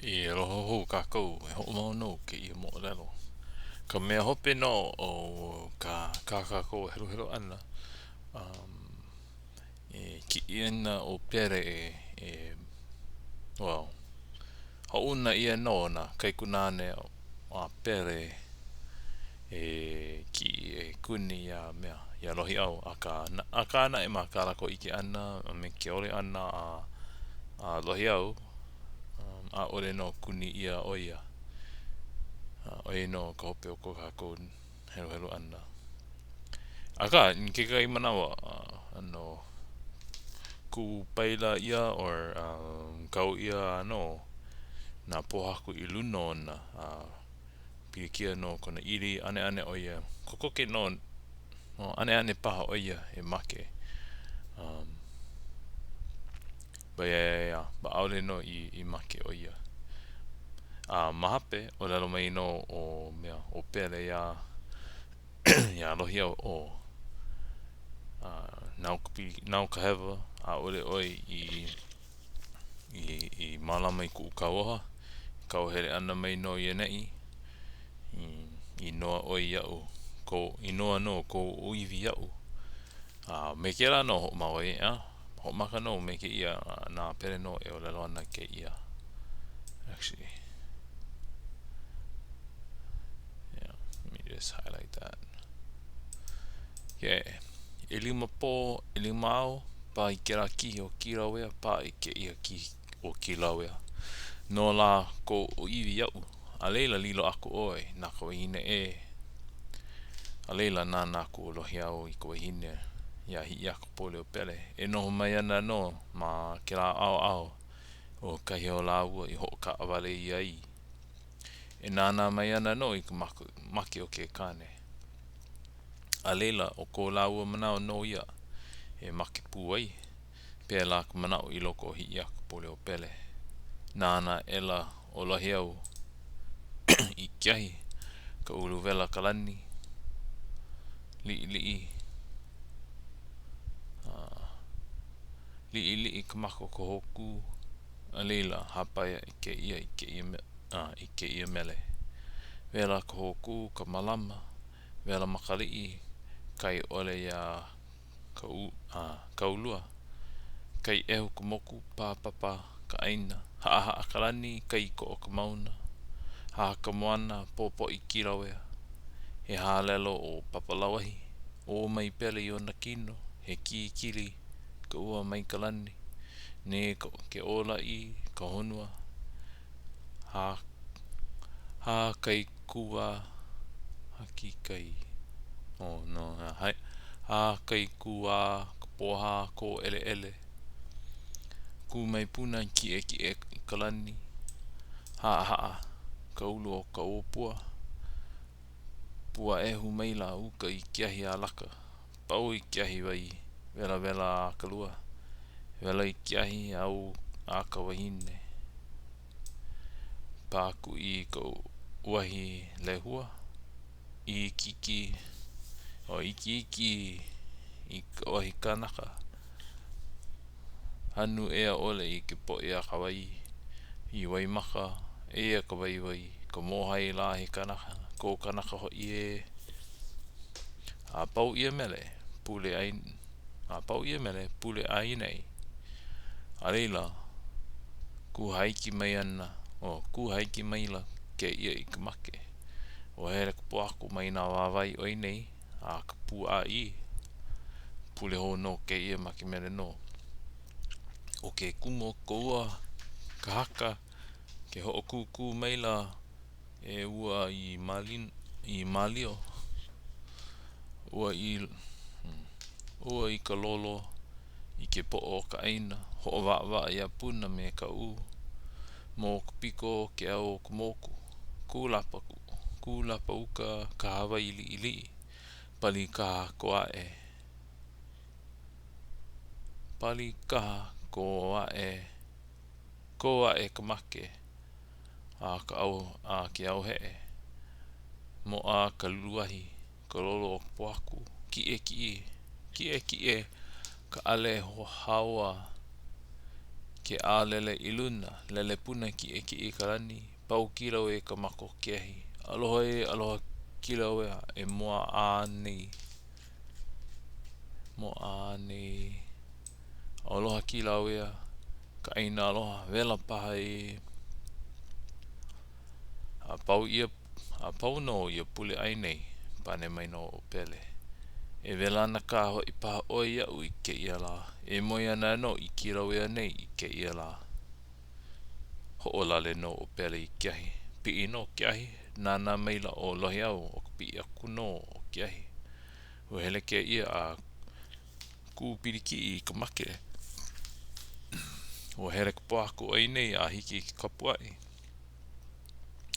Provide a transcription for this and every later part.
I roho hou kākou e ho mau no ke I Moolelo. Ka mea hope no o ka kākou hero hero ana. Um, ki ina o Pele well, hauna ia no na kaikunane a Pele ki kuni ia mea ia Lohiau aka ana e makarako ike ana me ke ore ana a Lohiau a ore no kuni ia oia oi no ka hope o ko kākou hero hero ana aka nke kai manawa ano ku paila ia or kau ia no na pohaku I luno na pilikia no kona iri ane oia kokoke no ane paha oia e make ba aole no I make oia mahape o lalo mai no o mea o Pele ia ia Lohiau o nau ka hewa a ole oi I malama I ku kawoha kau here ana mai no I nei I noa oi iau ko I noa no ko uivi iau me ke la no ho mawai ho maka no me ke ia na Pele no e o lalo ana ke ia actually yeah let me just highlight that yeah Wahineomao pa I kera ki o kirawea pa I ke ia ki o kilawea no la ko o iwi iau a leila lilo aku oi na ka wahine a leila na ko Lohiau I ka wahine ia Hiiaka pule o Pele e noho mai ana no ma ke la ao o kahi o la ua I ho ka awale I ai e nana mai ana no I ka make o ke aikane a leila o ko la ua manao no ia e make pu ai pe la ka manao I loko o Hiiaka pule o Pele nana ela o Lohiau I kiahi ka ulu vela kalani li ka mako ko hoku a leila hapaya I ke ia mele vela ko hoku ka malama vela makali kai ole ia kaulua kai ehu ka moku papa ka aina haa kalani kai ko o ka mauna ka moana popo I kirawea he halelo o papalawahi o mai Pele I ona kino he kili ka ua mai kalani ne ke ola I ka honua kai kua haki kai oh no kai kua ka poha ko ele ku mai puna ki e kalani kaulu o ka opua pua ehu mai la uka I kiahi a laka pau I kiahi wai vela a kalua vela I kiahi au a ka wahine paku I ka wahi lehua I iki I ka wahi kanaka hanu ea ole I ke po ea ka wai I wai maka ea ka wai ka mohai la he kanaka ko kanaka ho a pau ia mele pule aina a leila ku haiki mai ana ku haiki mai la ke ia I ka make o here ka poaku mai na wawai oi nei a ka pu pule ho no ke ia maki mele no o ke kumo koua ka haka ke ho kuku mai la e ua I malio ua I ka lolo I ke po o ka aina ho wa ia puna me ka mo ka piko ke au ka moku ku lapa uka ka hawa ili pali ka ko ae ka make ke au hee mo a ka luahi ka lolo o ka poaku ki e ka ale ho hawa ke a lele iluna, lele puna ki e karani, pau kilo e ka mako kehi. Aloha kilo e moa a nei, aloha kilo e ka aina aloha, vela paha e a pau no ia pule ai nei, pane mai no o Pele. E velana ka ho I paha oia u I ke ia la, e moia na no I kilo ia nei I ke ia la. Ho o lale no o Pele I kiahi, pi no kiahi, nana meila o Lohiau o pi aku no o kiahi. O hele ke ia a ku piliki I ka make. O hele ka po aku ai nei a hiki I kapu ai.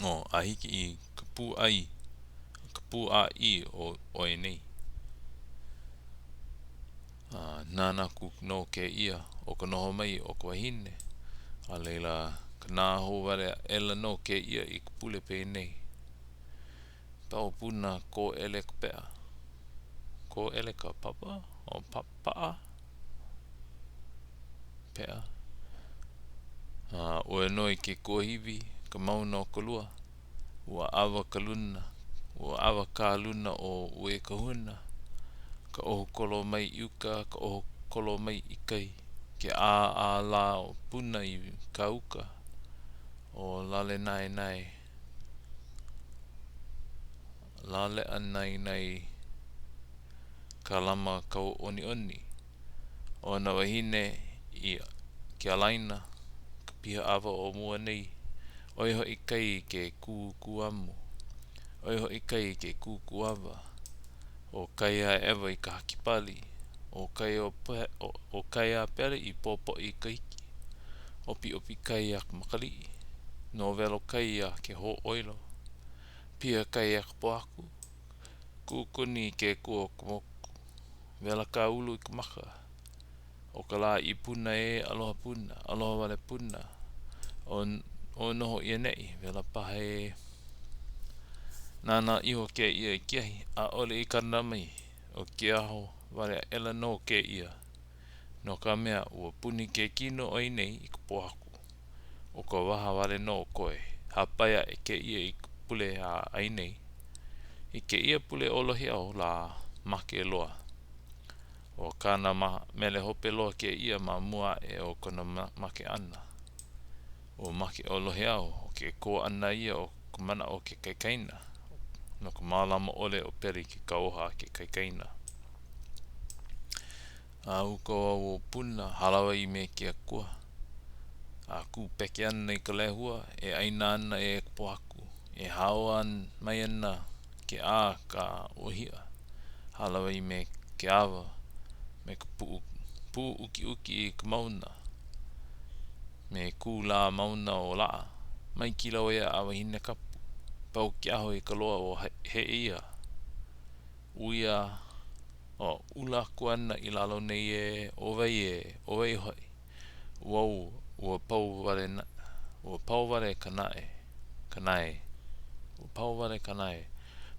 O a hiki I kapu ai, kapu a I o e nei. Nana ku no ke ia o ka noho mai o ka wahine. A leila ka nā hoowale ela no ke ia I ka pule pe nei. Pau puna ko ele ka pea. Ko ele ka papa o papa pea. O e noi ke kohiwi ka mauna o ka lua. Ua awa ka luna. Ua awa ka luna o ue ka huna. Ka oho kolo mai iuka, ka oho kolo mai ikai. Ke a la o puna I ka uka. O lale nai. Lale a nai ka lama kau oni. O na wahine I ke alaina. Ka piha awa o mua nei. Oiho I kai ke ku amu. Oiho I kai ke ku awa. O kai a ewa I ka hakipali. O kai a pere I popo I ka hiki. Opi kai a makali. No velo kai a ke ho oilo. Pia kai a poaku. Kukuni ke kua kumoku. Vela kaulu I ka maka. O ka la I puna e aloha puna. Aloha wale puna. O noho I nei. Vela paha e nana iho ke ia I kiahi. A ole I karana mai. O ke aho wale ela no ke ia. No ka mea ua puni ke kino o nei I ka poaku. O ka waha wale no koe. Hapaia e ke ia I ka pule a ai nei. I ke ia pule o Lohiau la make loa. O kana mele hope loa ke ia ma mua e o kona make ana. O make o Lohiau o ke ko ana ia o kumana o ke kaikaina. No ka malama ole o Pele ke kauha ke kaikaina. A uko o puna halawa I me ke akua. A ku peke ana I ka lehua e aina ana e poaku. E haoan mai ana ke a ka ohia. Halawa I me ke awa. Me ka pu uki I ka mauna. Me ku la mauna o laa. Mai kilo ea a wahine kapu. Pau ke aho I ka loa o he ia. Uia o ula kuana I lalo nei e owei hoi. Wau ua pau wale kanae. Ua pau wale kanae.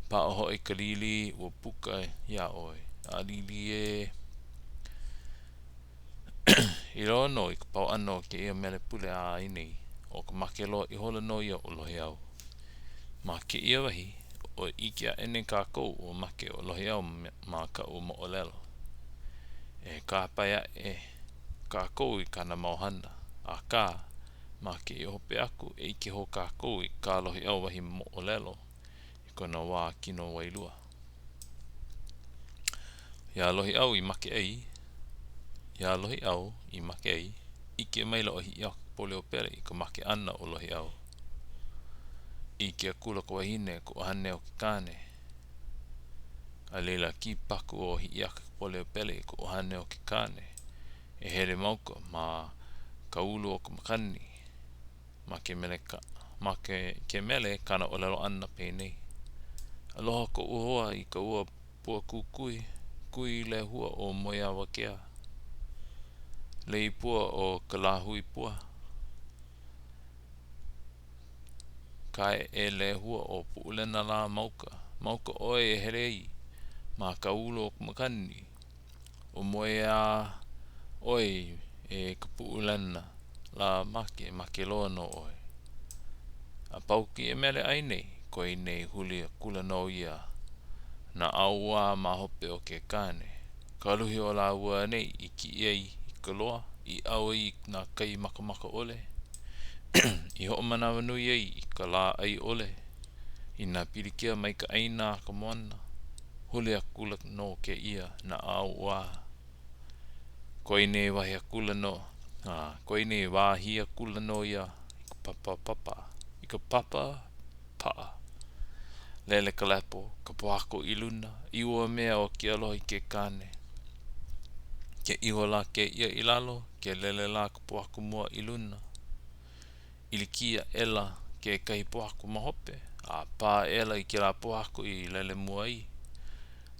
Pa oho I ka lili ua puka ia oi. A lili e I roa no I ka pau ano ke ia mele pule a inei. O ka make loa I hola no ia o Lohiau. Ma ke ia wahi o Ike a ene kākou o make o Lohiau ma ka o Moolelo. E ka paia e kākou I kana mauhana. A ka ma ke I hope aku e Ike ho kākou I ka Lohiau wahi Moolelo. I kona wā kino wailua. Ia Lohiau I make ei. Ia Lohiau I make ei. Ike maila o Hiiaka pole o Pele I ka make ana o Lohiau. Ike a kula ka wahine ko hane o kane. A leila ki paku o Hiiaka pole o Pele ko hane o kane. E here mauka ma kaulu o ka makani. Ma ke mele kana o lelo ana pe nei. Aloha ko uhoa I ka ua pua kukui. Kui le hua o moia wakea. Lei pua o ka lahui pua. Kai e le hua o puulena la mauka. Mauka oe e herei. Ma ka ulo o makani. O moea oe e ka puulena. la make loa no oi. A pauki e mele ai nei, koi nei huli kula no ia, na aua ma hope o ke kane. Ka luhi o la ua nei, i ki iei i ka loa, i au i na kai makamaka ole. I ho manawa nui ei i ka la ai ole, i na pilikia mai ka aina ka moana, huli a kula no ke ia na aua. Koi nei wahi a kula no, koi nei wahi a kula no ia, i ka papa paa. Lele ka lepo, ka poako i luna, i ua mea o ki alohi ke kane. Ke iho la ke ia i lalo, ke lele la ka poako mua i luna. Ilikia ela ke kai poako mahope, a pā ela i ke la poako i lele mua i.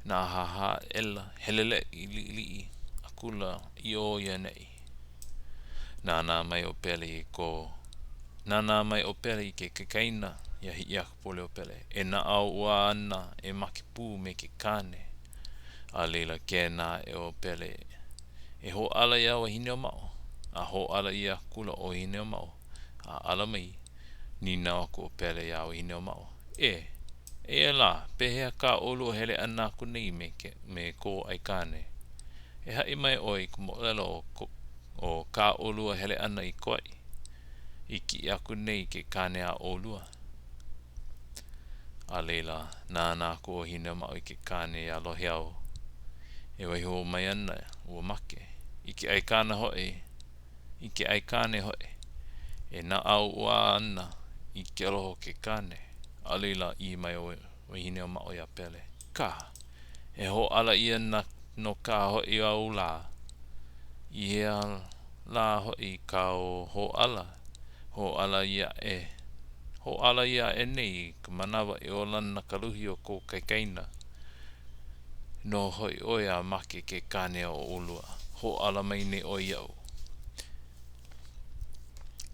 Na haha ela helele i li a kula i o ia nei. Nā mai o Pele i ko Nā mai o Pele i ke kaikaina ia Hiiaka pule o Pele. E na au ua ana e make pū me ke kane. A leila ke nā e o Pele. E ho ala ia Wahineomao. A ho ala ia kula o Wahineomao. A ala mai ni nā aku o Pele ia Wahineomao. E la, pehea ka olu hele ana ku nei me ko aikane. E hai mai oi ku Moolelo o ka olua hele ana i koi. I ki aku nei ke kane a olua. A leila, nā ko Wahineomao i ke kane a Lohiau. E waiho mai ana ua make. I ke aikana hoi. I ke aikane hoi. E na au ua ana i ke aloho ke kane. A leila i mai o Wahineomao ia Pele. Ka. E ho ala ia na no ka hoi au la. I hea la hoi ka o ho ala. Ho ala ia e. Ho ala ia e nei ka manawa e o lana ka luhi o ko kaikaina. No hoi oia make ke kane o olua. Ho ala mai ne o iau.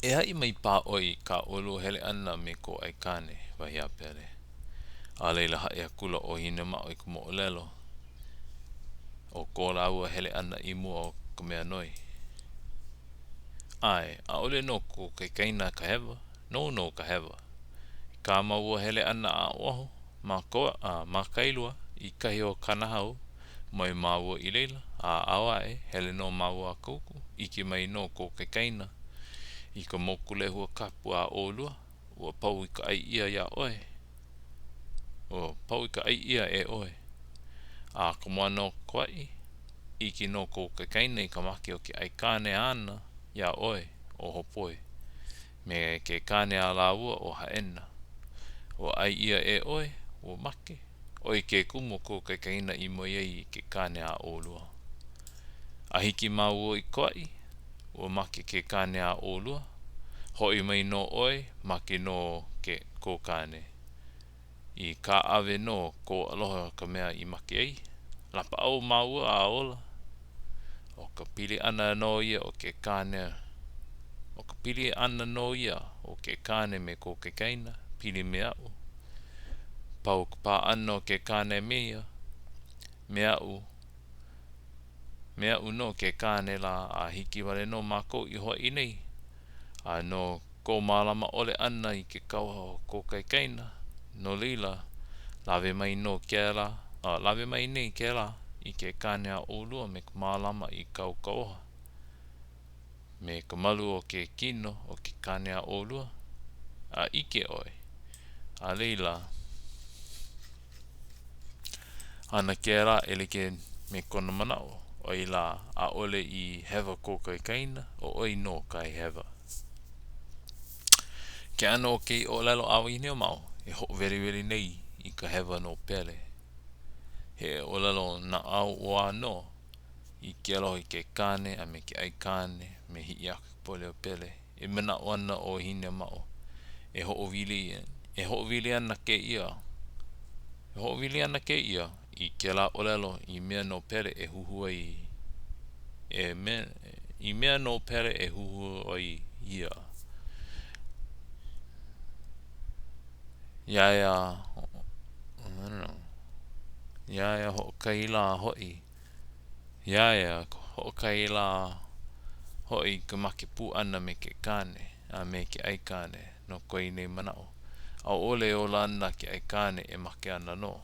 E hai mai pā oi ka olu hele ana me ko aikane wahi a Pele. A leila hai a kula o Wahineomao i ku Moolelo. O ko la ua hele ana i mua o ka mea noi. Ai, a ole no ko kaikaina ka hewa. No ka hewa. Ka maua hele ana a oho. Ma kailua i kahi o kanahau. Mai maua i leila. A awa e hele no maua a kouku. Iki mai no ko kaikaina. I ka moku lehua kapu a olua. Ua pau i ka ai ia ia oe. O pau i ka ai ia e oe. A ka mua no kwai. Iki no ko kaikaina i ka make o ke aikane ana ia oe o hopoi. Me ke kane a la ua o haena. O ai ia e oe o make. Oi ke kumo ko kaikaina i mo iei ke kane a olua. A hiki mau i kwai. O make ke kane a olua. Hoi mai no oe, make no ke ko kane. I ka ave no ko aloha ka mea i make ei. Lapa au maua a ola. O ka pili ana no ia o ke kane. O ka pili ana no ia o ke kane me ko ke kaina. Pili me au. Pau ka pā ana o ke kane mea. Me au. Me au no ke kane la a hiki wale no mako i hoa i nei. A no ko malama ole ana i ke kauha o ko kaikaina. No lila, lawe mai no ke la. Lawe mai nei ke la i ke kane a olua me ka malama i kau kauha. Me ka malu o ke kino o ke kane a olua. A ike oi. A lila. Ana ke la elike me kona manao. Oi la a ole i hewa ko kaikaina o oi no kai hewa. Ke ano o kei o lelo a Wahineomao e hooweliweli nei i ka hewa no Pele. He o lelo na au oa no i ke aloha i ke kane a me ke aikane me Hiiaka pule o Pele. E mena o ana o Wahineomao. E hoowili ana ke ia. E hoowili ana ke ia i ke la o lelo i mea no Pele e huhua i mea no Pele e huhua i ia. Iaia, I don't know. Iaia ho kaila hoi. Iaia ho kaila hoi ka make pu ana me ke kane a me ke aikane no koe nei manao. A ole o lana ke aikane e make ana no.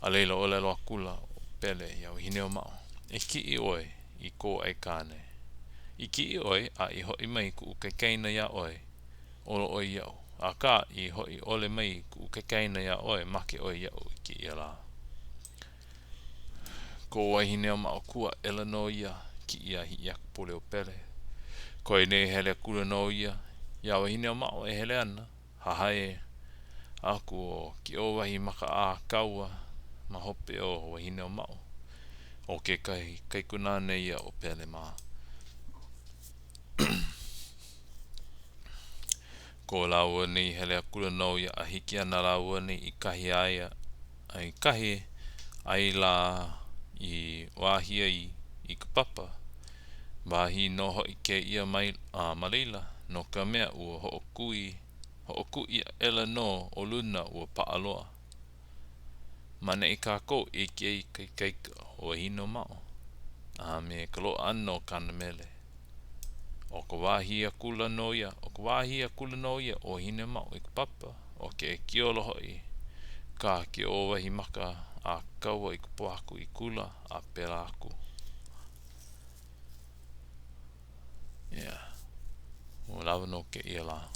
A leila ole loa kula o Pele ia Wahineomao. E ki I oe I ko aikane. I ki I oe a I hoi mai ku kaikaina ia oe. Olo oe iau. A ka I hoi ole mai ku kaikaina ia oe make oe iau I ki ia la. Ko Wahineomao kua ela no ia ki ia Hiiaka pule o Pele. Koe ne hele kula no ia. Ia Wahineomao e hele ana. Hahae aku o ki o wahi maka a kaua ma hope o Wahineomao. O ke kaikunane ia o Pele maa. Ko laua ni hele kula no ia a hiki ana laua ni I kahi aia. Ai kahi ai la I wahia I ka papa. Wahi no hoi ke ia mai malila no ka mea ua ho'okui ela no o luna ua paaloa. Mana I kako I ke kaika o Wahineomao. Me ka loa ano kana mele. O ka wahia kula no ia o Wahineomao I ka papa. O ke kiolo hoi ka ki o wahi maka a kaua I ka poaku I kula a pela aku. Yeah. O lawa no ke ia la.